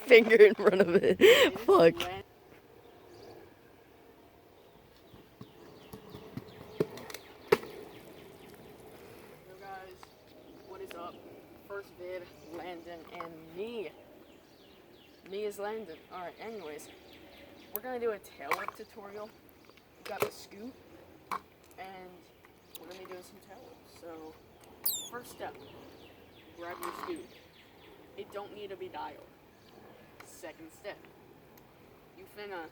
finger in front of it. Fuck. So guys, what is up? First vid, Landon and me. Me is Landon. Alright, anyways. We're gonna do a tail whip tutorial. We got the scoop, and we're gonna be doing some tail whips. So, first step, grab your scoop. It don't need to be dialed. Second step, you finna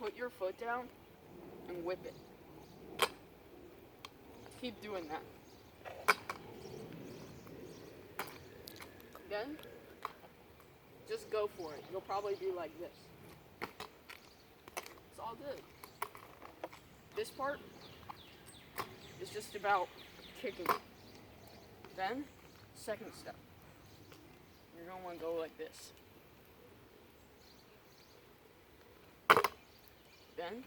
put your foot down and whip it. Keep doing that. Then, just go for it. You'll probably be like this. It's all good. This part is just about kicking. Then, second step. You're gonna wanna go like this. Then,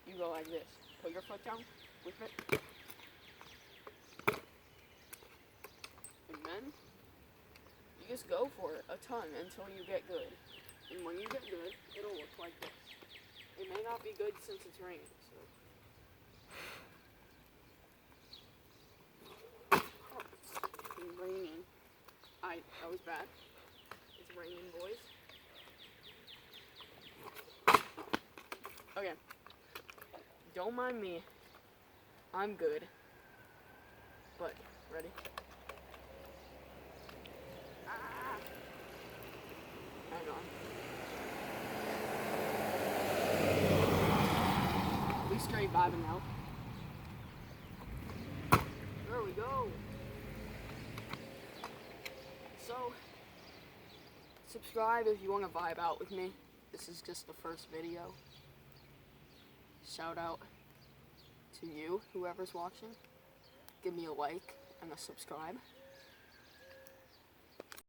you go like this. Put your foot down, whip it. And then, you just go for it a ton until you get good. And when you get good, it'll look like this. It may not be good since it's raining, so. Oh, it's raining. That was bad. It's raining, boys. Okay. Don't mind me. I'm good. But, ready? Hang on. We straight vibing now. There we go. So, subscribe if you want to vibe out with me. This is just the first video. Shout out to you, whoever's watching. Give me a like and a subscribe.